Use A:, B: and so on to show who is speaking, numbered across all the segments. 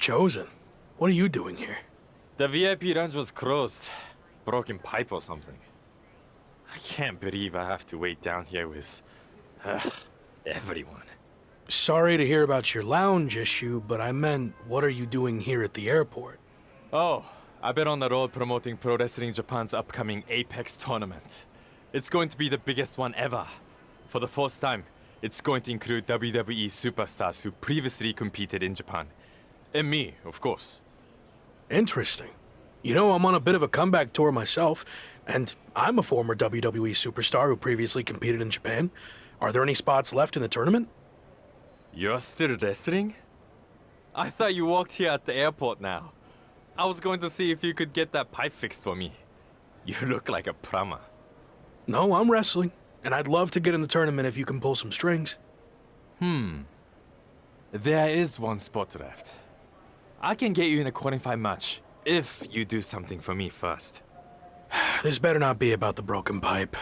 A: Chosen, what are you doing here?
B: The VIP lounge was closed. Broken pipe or something. I can't believe I have to wait down here with... everyone.
A: Sorry to hear about your lounge issue, but I meant, what are you doing here at the airport?
B: Oh, I've been on the road promoting Pro Wrestling Japan's upcoming Apex tournament. It's going to be the biggest one ever. For the first time, it's going to include WWE Superstars who previously competed in Japan. And me, of course.
A: Interesting. You know, I'm on a bit of a comeback tour myself, and I'm a former WWE superstar who previously competed in Japan. Are there any spots left in the tournament?
B: You're still wrestling? I thought you walked here at the airport now. I was going to see if you could get that pipe fixed for me. You look like a plumber.
A: No, I'm wrestling, and I'd love to get in the tournament if you can pull some strings.
B: There is one spot left. I can get you in a qualifying match, if you do something for me first.
A: This better not be about the broken pipe.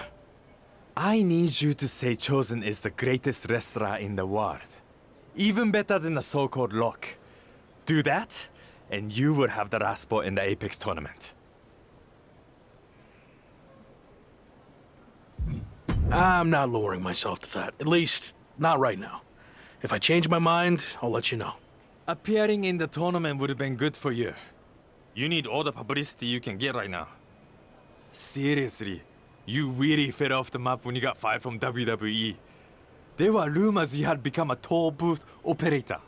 B: I need you to say Chosen is the greatest wrestler in the world. Even better than the so-called Lock. Do that, and you will have the last spot in the Apex tournament.
A: I'm not lowering myself to that. At least, not right now. If I change my mind, I'll let you know.
B: Appearing in the tournament would have been good for you. You need all the publicity you can get right now. Seriously, you really fell off the map when you got fired from WWE. There were rumors you had become a toll booth operator.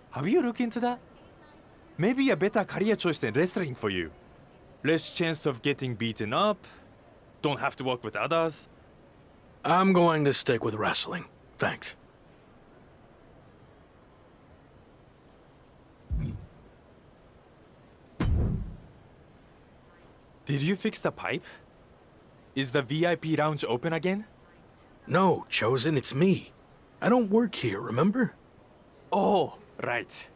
B: Have you looked into that? Maybe a better career choice than wrestling for you. Less chance of getting beaten up. Don't have to work with others.
A: I'm going to stick with wrestling. Thanks.
B: Did you fix the pipe? Is the VIP lounge open again?
A: No, Chosen, it's me. I don't work here, remember?
B: Oh, right.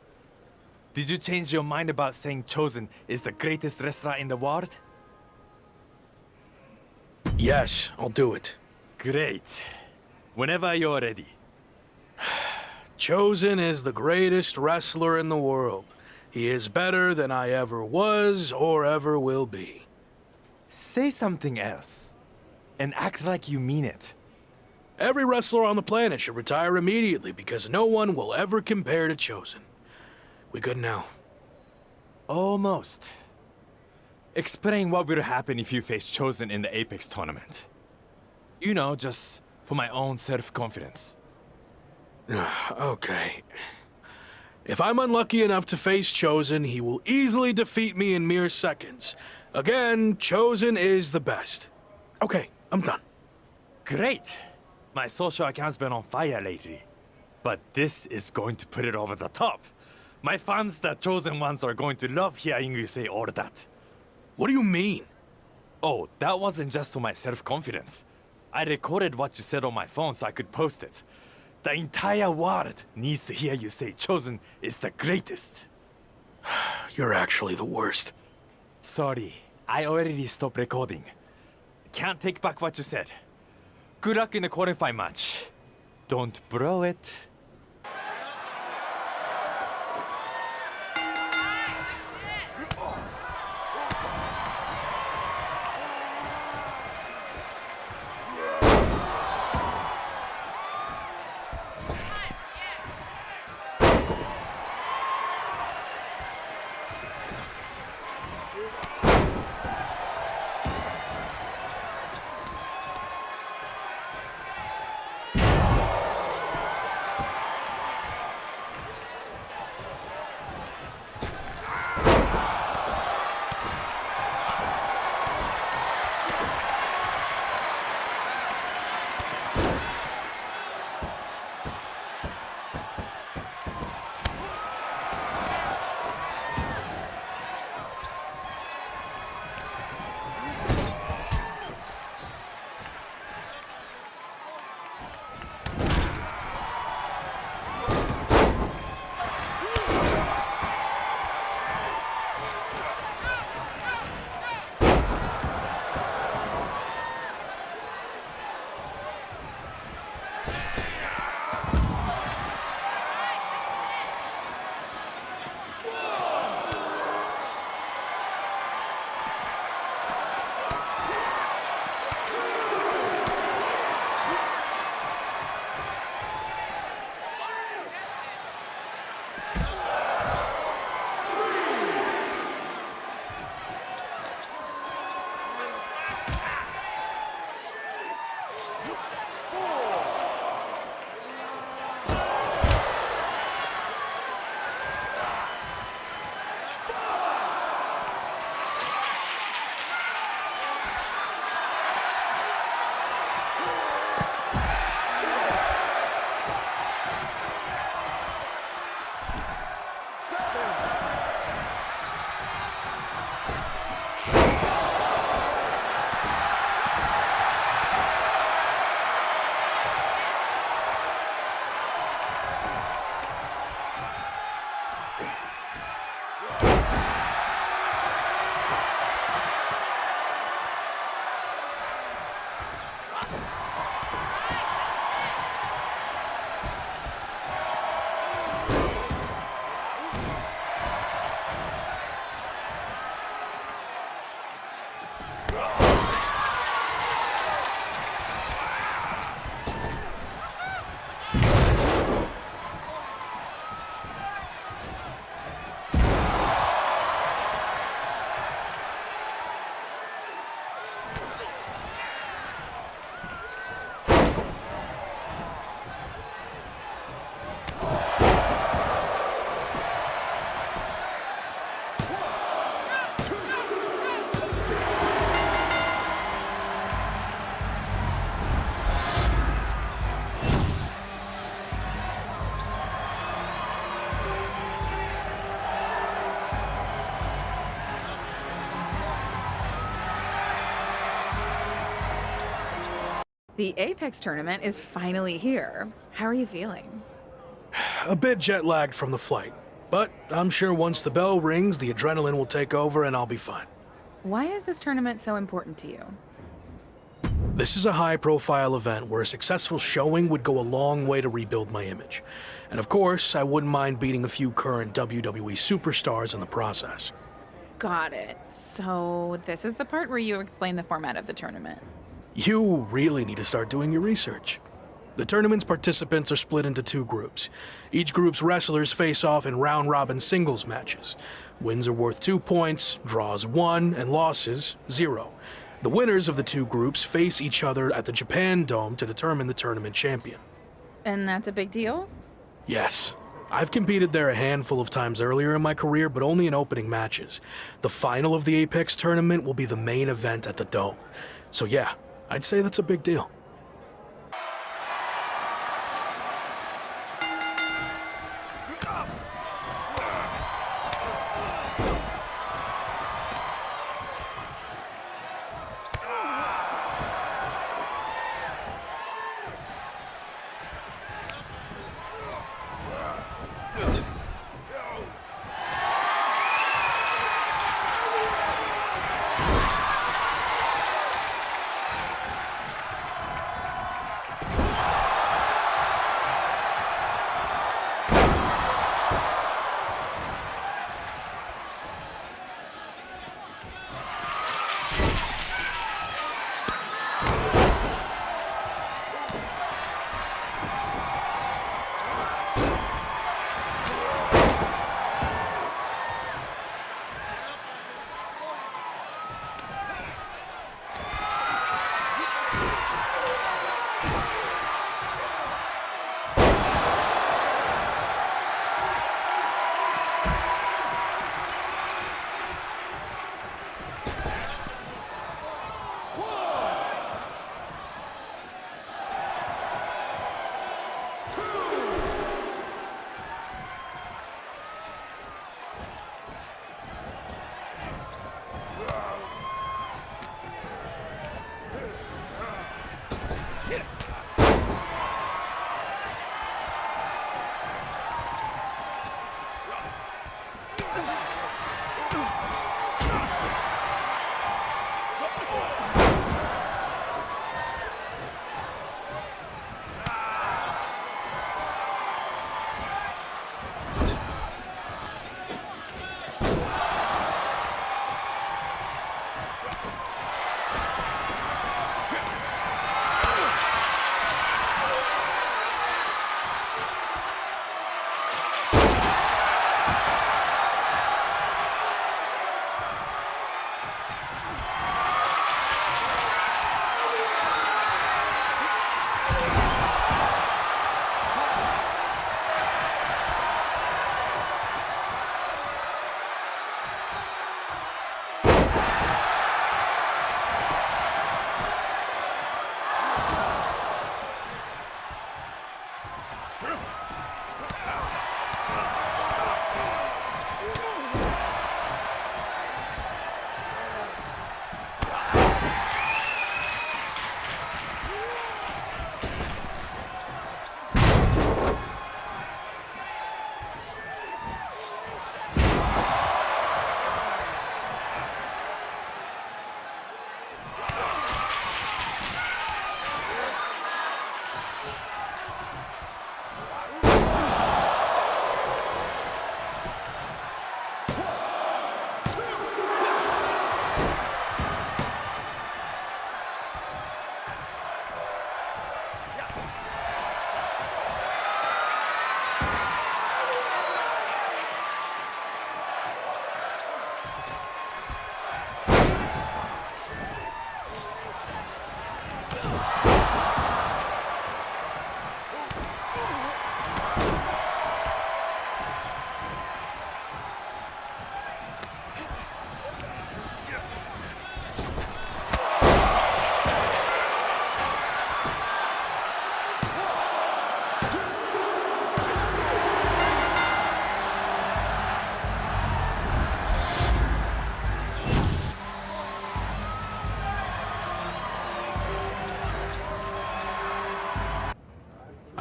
B: Did you change your mind about saying Chosen is the greatest wrestler in the world?
A: Yes, I'll do it.
B: Great. Whenever you're ready.
A: Chosen is the greatest wrestler in the world. He is better than I ever was or ever will be.
B: Say something else. And act like you mean it.
A: Every wrestler on the planet should retire immediately because no one will ever compare to Chosen. We good now?
B: Almost. Explain what will happen if you face Chosen in the Apex tournament. You know, just for my own self-confidence.
A: Okay. If I'm unlucky enough to face Chosen, he will easily defeat me in mere seconds. Again, Chosen is the best. Okay, I'm done.
B: Great! My social account's been on fire lately. But this is going to put it over the top. My fans, the Chosen ones, are going to love hearing you say all that.
A: What do you mean?
B: Oh, that wasn't just for my self-confidence. I recorded what you said on my phone so I could post it. The entire world needs to hear you say Chosen is the greatest.
A: You're actually the worst.
B: Sorry, I already stopped recording. Can't take back what you said. Good luck in the qualifying match. Don't blow it.
C: The Apex tournament is finally here. How are you feeling?
A: A bit jet lagged from the flight, but I'm sure once the bell rings, the adrenaline will take over and I'll be fine.
C: Why is this tournament so important to you?
A: This is a high-profile event where a successful showing would go a long way to rebuild my image. And of course, I wouldn't mind beating a few current WWE superstars in the process.
C: Got it. So this is the part where you explain the format of the tournament.
A: You really need to start doing your research. The tournament's participants are split into two groups. Each group's wrestlers face off in round-robin singles matches. Wins are worth 2 points, draws 1, and losses 0. The winners of the two groups face each other at the Japan Dome to determine the tournament champion.
C: And that's a big deal?
A: Yes. I've competed there a handful of times earlier in my career, but only in opening matches. The final of the Apex tournament will be the main event at the Dome. So yeah, I'd say that's a big deal.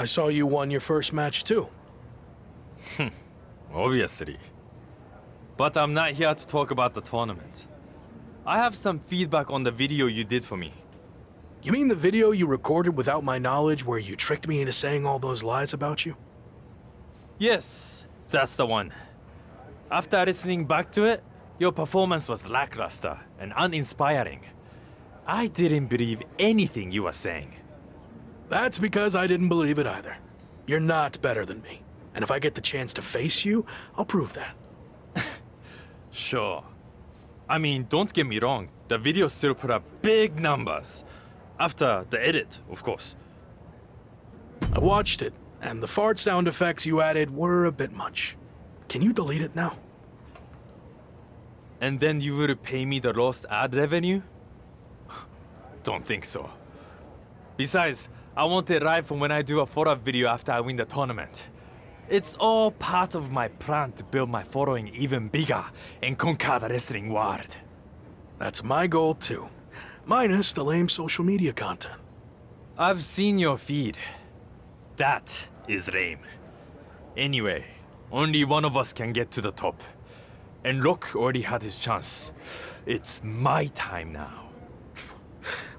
A: I saw you won your first match too.
B: Obviously. But I'm not here to talk about the tournament. I have some feedback on the video you did for me.
A: You mean the video you recorded without my knowledge where you tricked me into saying all those lies about you?
B: Yes, that's the one. After listening back to it, your performance was lackluster and uninspiring. I didn't believe anything you were saying.
A: That's because I didn't believe it either. You're not better than me. And if I get the chance to face you, I'll prove that.
B: Sure. I mean, don't get me wrong, the video still put up big numbers. After the edit, of course.
A: I watched it, and the fart sound effects you added were a bit much. Can you delete it now?
B: And then you would pay me the lost ad revenue? Don't think so. Besides, I want it right from when I do a follow-up video after I win the tournament. It's all part of my plan to build my following even bigger and conquer the wrestling world.
A: That's my goal too. Minus the lame social media content.
B: I've seen your feed. That is lame. Anyway, only one of us can get to the top. And Rock already had his chance. It's my time now.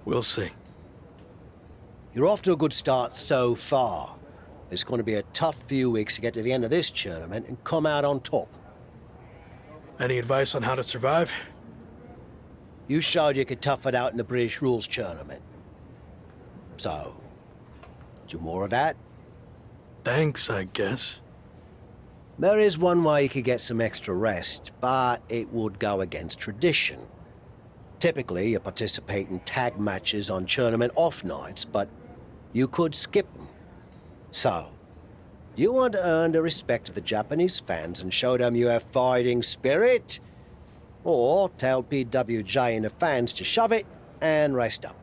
A: We'll see.
D: You're off to a good start so far. It's going to be a tough few weeks to get to the end of this tournament and come out on top.
A: Any advice on how to survive?
D: You showed you could tough it out in the British Rules tournament. So, do more of that?
A: Thanks, I guess.
D: There is one way you could get some extra rest, but it would go against tradition. Typically, you participate in tag matches on tournament off nights, but you could skip them. So, you want to earn the respect of the Japanese fans and show them you have fighting spirit? Or tell PWJ and the fans to shove it and rest up.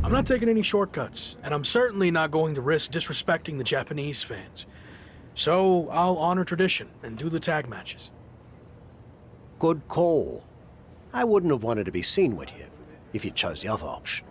A: I'm not taking any shortcuts, and I'm certainly not going to risk disrespecting the Japanese fans. So I'll honor tradition and do the tag matches.
D: Good call. I wouldn't have wanted to be seen with you if you chose the other option.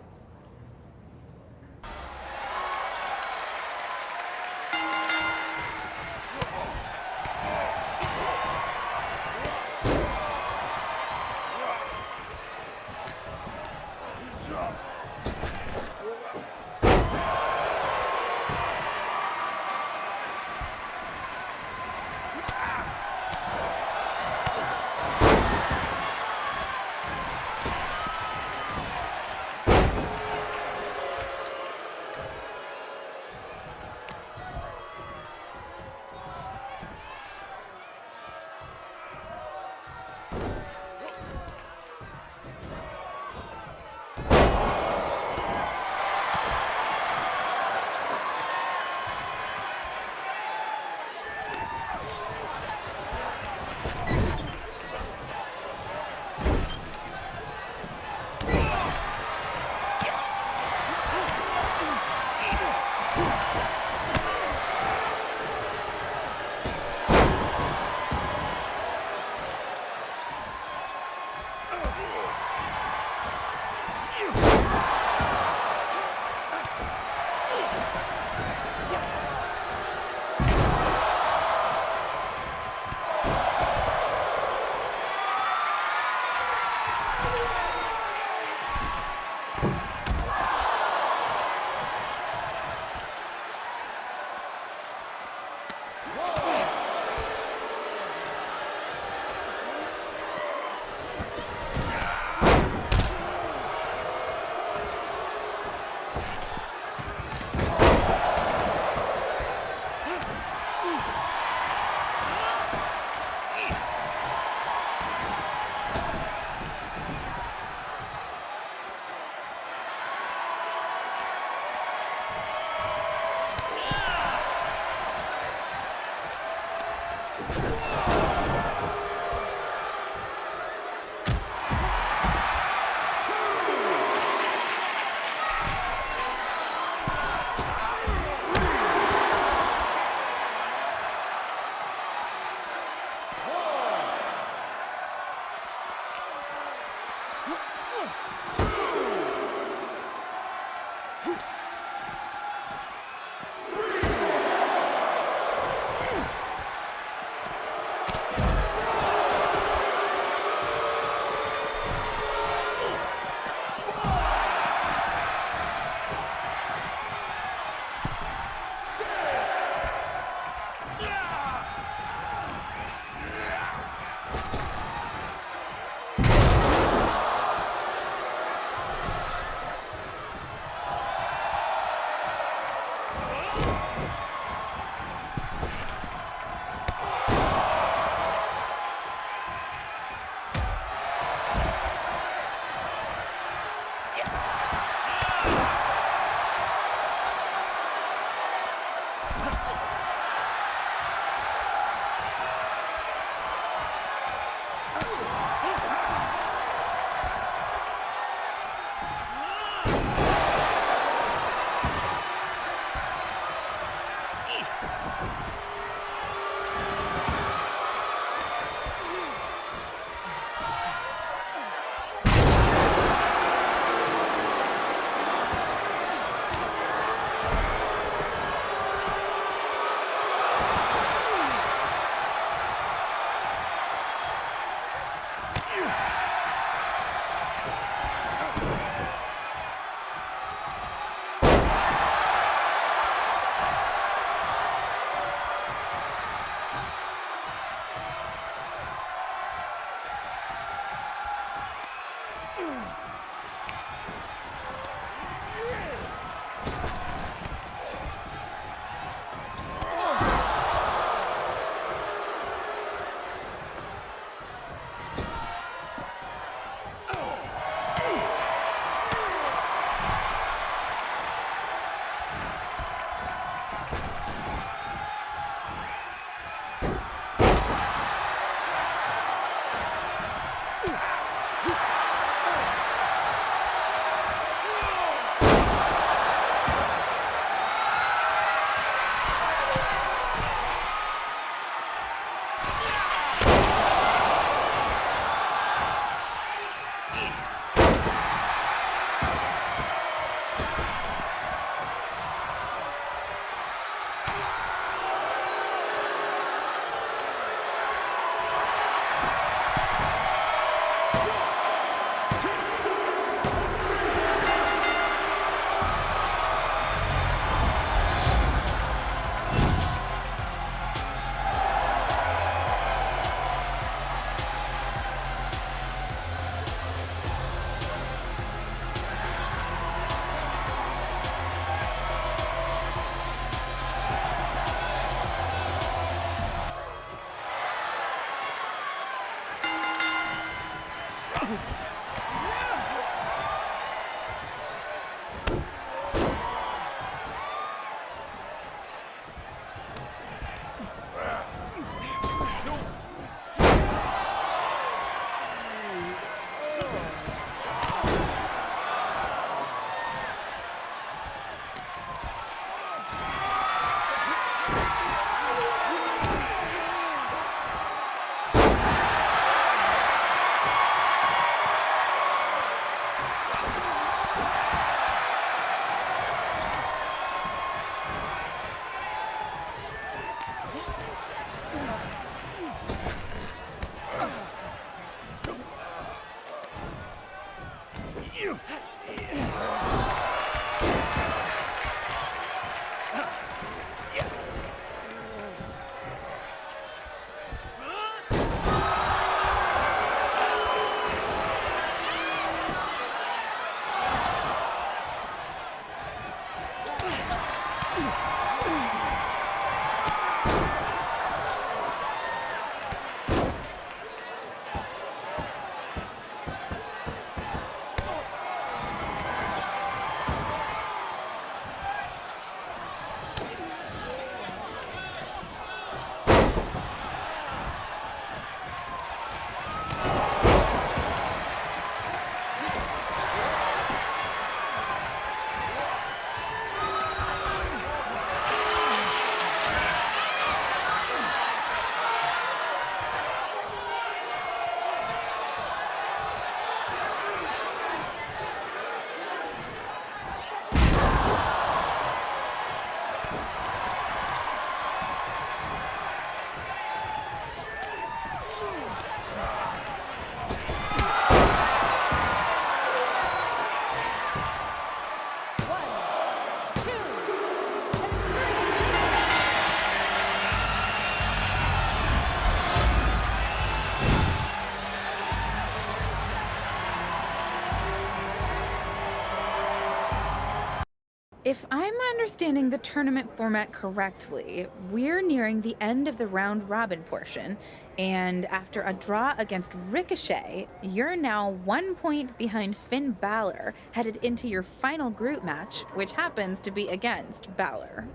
C: If I'm understanding the tournament format correctly, we're nearing the end of the round robin portion, and after a draw against Ricochet, you're now 1 point behind Finn Balor, headed into your final group match, which happens to be against Balor.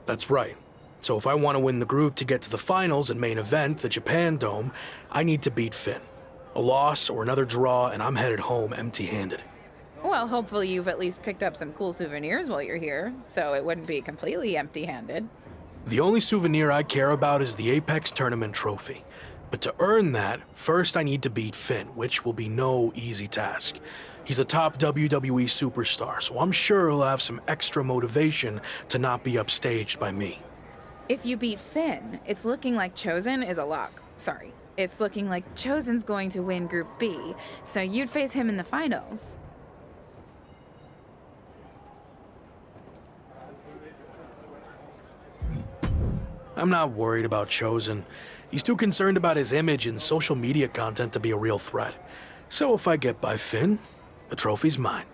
A: That's right. So if I want to win the group to get to the finals and main event, the Japan Dome, I need to beat Finn. A loss or another draw, and I'm headed home empty-handed.
C: Well, hopefully you've at least picked up some cool souvenirs while you're here, so it wouldn't be completely empty-handed.
A: The only souvenir I care about is the Apex Tournament trophy. But to earn that, first I need to beat Finn, which will be no easy task. He's a top WWE superstar, so I'm sure he'll have some extra motivation to not be upstaged by me.
C: If you beat Finn, it's looking like Chosen is a lock. Sorry, it's looking like Chosen's going to win Group B, so you'd face him in the finals.
A: I'm not worried about Chosen. He's too concerned about his image and social media content to be a real threat. So if I get by Finn, the trophy's mine.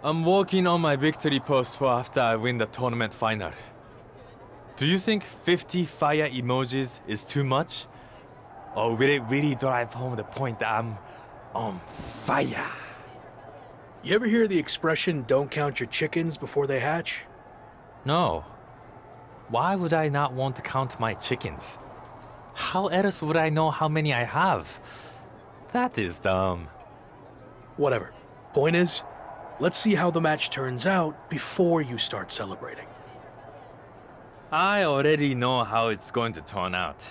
B: I'm working on my victory post for after I win the tournament final. Do you think 50 fire emojis is too much? Or will it really drive home the point that I'm on fire?
A: You ever hear the expression, don't count your chickens before they hatch?
B: No. Why would I not want to count my chickens? How else would I know how many I have? That is dumb.
A: Whatever. Point is, let's see how the match turns out before you start celebrating.
B: I already know how it's going to turn out.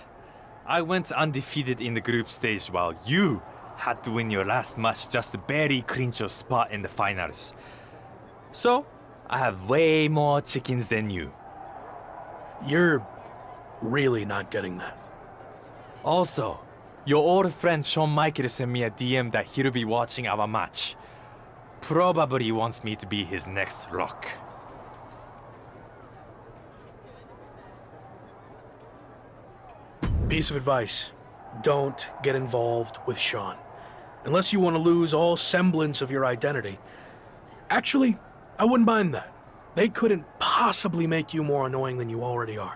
B: I went undefeated in the group stage while you had to win your last match just to barely clinch your spot in the finals. So, I have way more chickens than you.
A: You're really not getting that.
B: Also, your old friend Shawn Michaels sent me a DM that he'll be watching our match. Probably wants me to be his next Rock.
A: Piece of advice. Don't get involved with Shawn. Unless you want to lose all semblance of your identity. Actually, I wouldn't mind that. They couldn't possibly make you more annoying than you already are.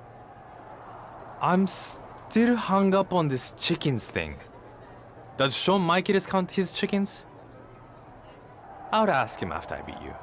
B: I'm still hung up on this chickens thing. Does Shawn Michaels count his chickens? I'll ask him after I beat you.